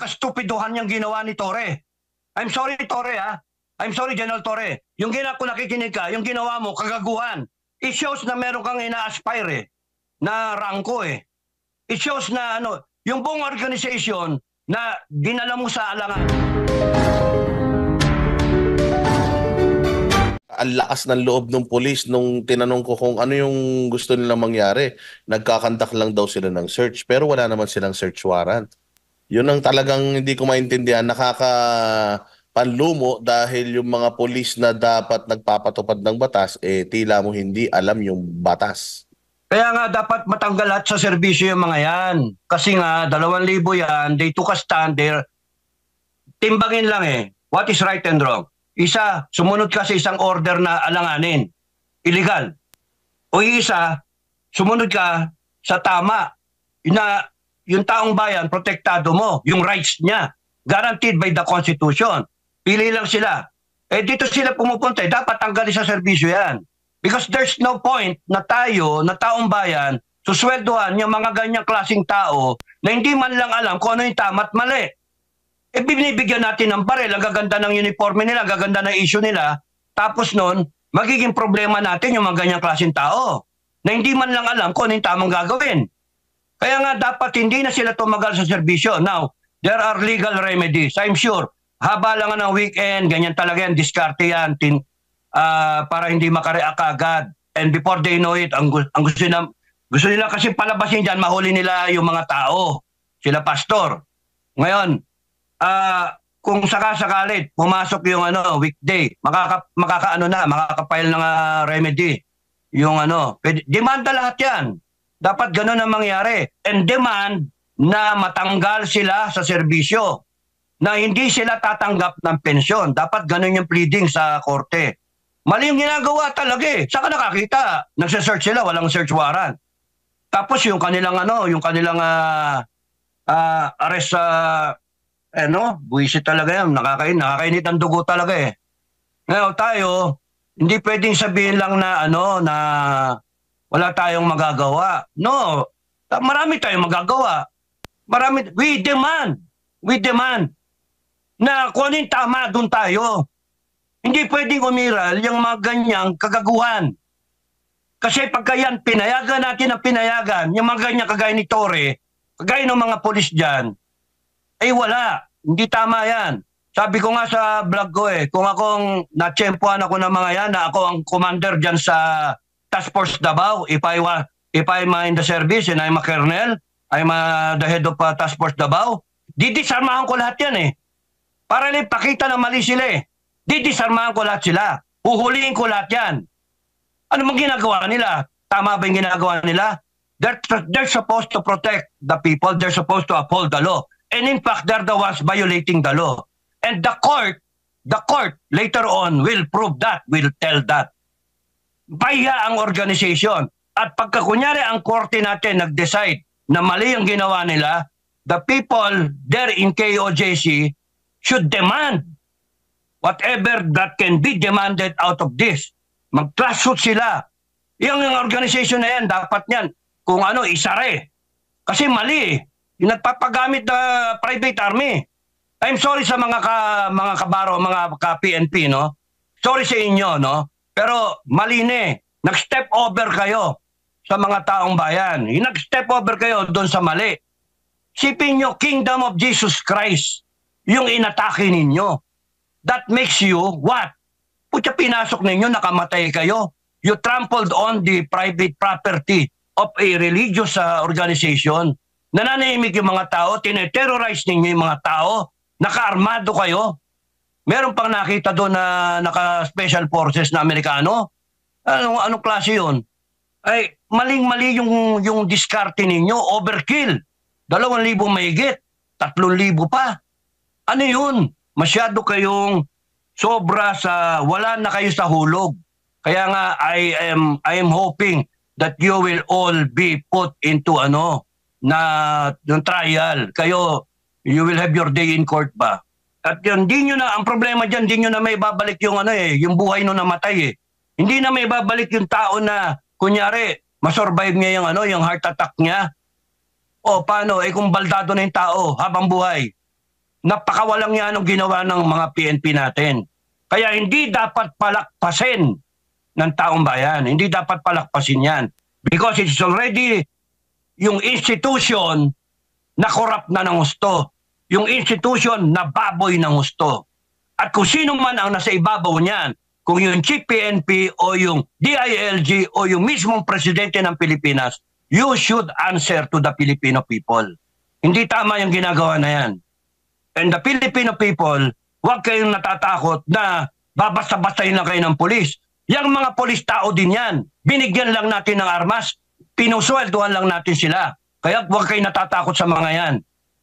kastupiduhan yung ginawa ni Torre. I'm sorry, Torre, ha? I'm sorry, General Torre. Yung kung nakikinig ka, yung ginawa mo, kagaguhan. It shows na meron kang ina-aspire na rangko It shows na yung buong organization na dinala mo sa alangan. Ang lakas ng loob ng pulis nung tinanong ko kung ano yung gusto nilang mangyari. Nagkakandak lang daw sila ng search pero wala naman silang search warrant. Yun ang talagang hindi ko maintindihan. Nakakapanlumo dahil yung mga pulis na dapat nagpapatupad ng batas, tila mo hindi alam yung batas. Kaya nga dapat matanggal lahat sa serbisyo yung mga yan. Kasi nga, 2,000 yan, they took a stand there. Timbangin lang what is right and wrong. Isa, sumunod ka sa isang order na alanganin. Illegal. O isa, sumunod ka sa tama na yung taong bayan, protektado mo, yung rights niya, guaranteed by the Constitution. Pili lang sila. Dito sila pumupunta, dapat tanggalin sa serbisyo yan. Because there's no point na tayo, na taong bayan, susweldohan yung mga ganyang klaseng tao na hindi man lang alam kung ano yung tama at mali. Binibigyan natin ng baril, ang gaganda ng uniforme nila, ang gaganda ng issue nila, tapos nun, magiging problema natin yung mga ganyang klaseng tao na hindi man lang alam kung ano yung tamang gagawin. Kaya nga dapat hindi na sila tumagal sa serbisyo. Now, there are legal remedies. I'm sure, haba lang ng weekend, ganyan talaga yan, diskarte yan, para hindi makareact agad. And before they know it, ang gusto nila kasi palabasin dyan, mahuli nila yung mga tao, sila pastor. Ngayon, kung sakasakali pumasok yung weekday, makaka-file ng remedy. Yung demanda lahat yan. Dapat gano'n ang mangyari. And demand na matanggal sila sa serbisyo. Na hindi sila tatanggap ng pensyon. Dapat gano'n yung pleading sa korte. Mali yung ginagawa talaga Saka nakakita. Nagsa-search sila, walang search warrant. Tapos yung kanilang arrest buwisit talaga yan. Nakakainit ang dugo talaga Ngayon tayo, hindi pwedeng sabihin lang na na wala tayong magagawa. No, marami tayong magagawa. We demand na kung ano yung tama, doon tayo. Hindi pwedeng umiral yung mga ganyang kagaguhan. Kasi pagka yan, pinayagan natin ang pinayagan, yung mga ganyang kagaya ni Torre, kagaya ng mga polis dyan, wala. Hindi tama yan. Sabi ko nga sa vlog ko kung akong natsyempohan ako ng mga yan, na ako ang commander dyan sa Task Force Davao, if I'm in the service and I'm a colonel, I'm the head of Task Force Davao, didisarmahan ko lahat yan Para lang pakita na mali sila Didisarmahan ko lahat sila. Huhulihin ko lahat yan. Ano bang ginagawa nila? Tama ba yung ginagawa nila? They're supposed to protect the people. They're supposed to uphold the law. And in fact, they're the ones violating the law. And the court later on will prove that, will tell that. Baya ang organization. At pagka kunyari ang korte natin nag-decide na mali ang ginawa nila, the people there in KOJC should demand whatever that can be demanded out of this. Mag-class suit sila. Yung organization na yan, dapat yan, kung isare. Kasi mali yung nagpapagamit na private army. I'm sorry sa mga kabaro, mga ka-PNP, Sorry sa inyo, Pero mali Nag-step over kayo sa mga taong bayan. Yung nag-step over kayo doon sa mali. Sipin nyo, Kingdom of Jesus Christ, yung inatake ninyo. That makes you what? Putya, pinasok ninyo, nakamatay kayo. You trampled on the private property of a religious organization. Nananahimik yung mga tao, tineterrorize ninyo yung mga tao, nakaarmado kayo. Meron pang nakita doon na naka-special forces na Amerikano. Anong klase yun? Maling-mali yung diskarte ninyo, overkill. 2,000 mahigit, 3,000 pa. Ano yun? Masyado kayong sobra sa, wala na kayo sa hulog. Kaya nga, I am hoping that you will all be put into yung trial. Kayo, you will have your day in court ba? At yun, ang problema dyan, di nyo na may babalik yung yung buhay nung namatay Hindi na may babalik yung tao na, kunyari, masurvive niya yung heart attack niya. O paano, kung baldado na yung tao habang buhay. Napakawalang yan ang ginawa ng mga PNP natin. Kaya hindi dapat palakpasin ng taong bayan. Hindi dapat palakpasin yan. Because it's already yung institution na corrupt na ng gusto. Yung institution na baboy ng gusto. At kung sino man ang nasa ibabaw niyan, kung yung Chief PNP o yung DILG o yung mismong presidente ng Pilipinas, you should answer to the Filipino people. Hindi tama yung ginagawa na yan. And the Filipino people, huwag kayong natatakot na babasta-bastahin lang kayo ng pulis. Yang mga pulis tao din yan. Binigyan lang natin ng armas, pinusweldohan lang natin sila. Kaya huwag kayong natatakot sa mga yan.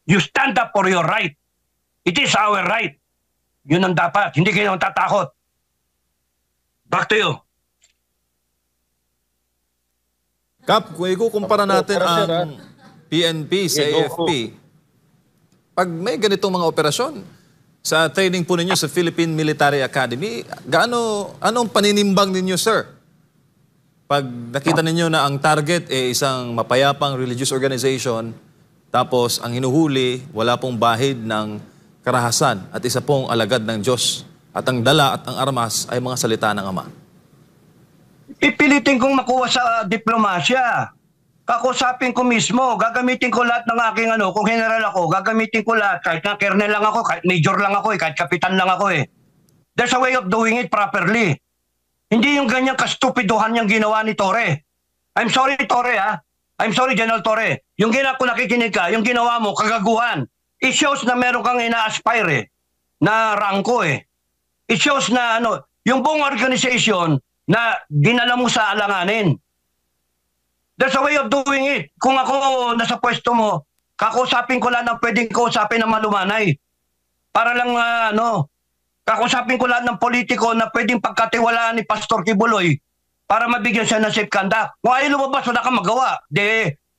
You stand up for your right. It is our right. Yun ang dapat. Hindi kayo natatakot. Back to you. Kap, kung ikukumpara natin ang PNP sa AFP, pag may ganitong mga operasyon, sa training po ninyo sa Philippine Military Academy, anong paninimbang ninyo, sir? Pag nakita ninyo na ang target ay isang mapayapang religious organization, tapos ang hinuhuli, wala pong bahid ng karahasan at isa pong alagad ng Diyos, at ang dala at ang armas ay mga salita ng Ama. Ipilitin kong makuha sa diplomasya. Kakusapin ko mismo, gagamitin ko lahat ng aking kung general ako, gagamitin ko lahat, kahit na colonel lang ako, kahit major lang ako, kahit kapitan lang ako . There's a way of doing it properly. Hindi yung ganyang kastupiduhan yung ginawa ni Torre. I'm sorry, Torre, ha? I'm sorry, General Torre. Yung kung nakikinig ka, yung ginawa mo, kagaguhan. It shows na meron kang ina-aspire, na rangko . It shows na yung buong organization na dinala mo sa alanganin. There's a way of doing it. Kung ako nasa pwesto mo, kakusapin ko lang ng pwedeng kausapin ng malumanay. Para lang, kakusapin ko lang ng politiko na pwedeng pagkatiwalaan ni Pastor Kibuloy para mabigyan siya ng safe conduct. Kung ayaw lumabas, wala kang magawa.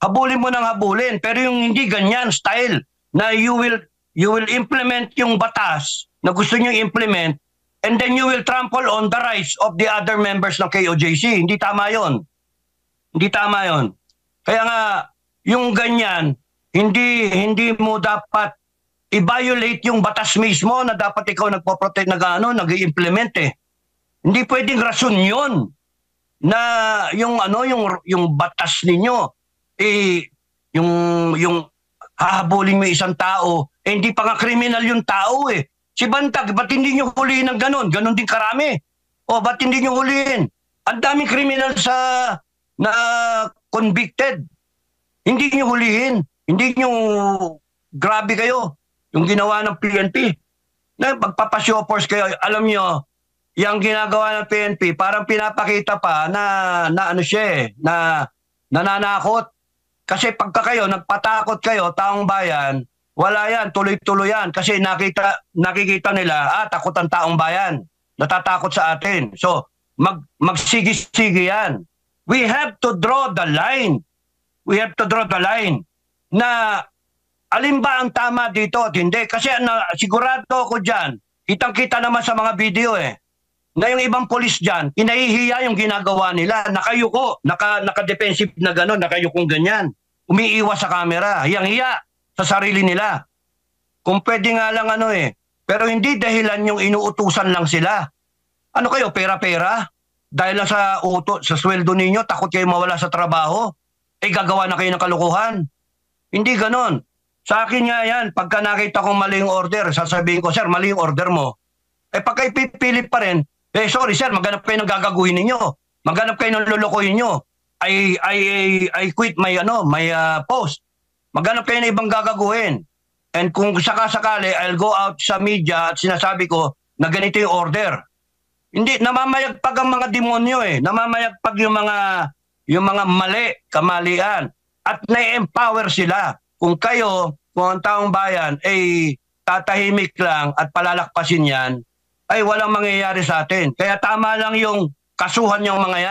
Habulin mo ng habulin. Pero yung hindi ganyan style na you will implement yung batas na gusto nyo implement and then you will trample on the rights of the other members ng KOJC. Hindi tama yon. Hindi tama yon. Kaya nga, yung ganyan, hindi mo dapat i-violate yung batas mismo na dapat ikaw nagpo-protect nag-i-implement . Hindi pwedeng rason yon na yung batas ninyo, yung hahabulin mo isang tao, hindi pa nga kriminal yung tao . Si Bantag, ba't hindi nyo huliin ng ganon? Ganon din karami. O, ba't hindi nyo huliin? Ang daming kriminal na convicted. Hindi nyo hulihin. Hindi nyo, grabe kayo, yung ginawa ng PNP. Na pagpapasyoppers kayo, alam nyo, yung ginagawa ng PNP, parang pinapakita pa na nananakot. Kasi pagka kayo, nagpatakot kayo, taong bayan, wala yan, tuloy-tuloy yan. Kasi nakikita nila, takot ang taong bayan. Natatakot sa atin. So, magsigi-sigi yan. We have to draw the line. We have to draw the line na alin ba ang tama dito at hindi. Kasi sigurado ako dyan, kitang-kita naman sa mga video na yung ibang polis dyan, inahihiya yung ginagawa nila. Nakayuko, naka-defensive na gano'n, nakayukong ganyan. Umiiwas sa camera, hiyang-hiya sa sarili nila. Kung pwede nga lang pero hindi dahilan yung inuutusan lang sila. Ano kayo, pera-pera? Dahil lang sa sweldo ninyo, takot kayo mawala sa trabaho, gagawa na kayo ng kalukuhan. Hindi ganon. Sa akin nga yan, pagka nakita kong mali yung order, sasabihin ko, sir, mali yung order mo. Pagka ipipilit pa rin, sorry sir, maghanap kayo ng gagaguhin ninyo. Maghanap kayo ng lulukuhin nyo. I quit my post. Maghanap kayo ng ibang gagaguhin. And kung sakasakali, I'll go out sa media at sinasabi ko na ganito yung order. Hindi, namamayagpag ang mga demonyo Namamayagpag yung mga mali, kamalian. At na-empower sila. Kung ang taong bayan tatahimik lang at palalakpasin yan, ay walang mangyayari sa atin. Kaya tama lang yung kasuhan yung mga yan.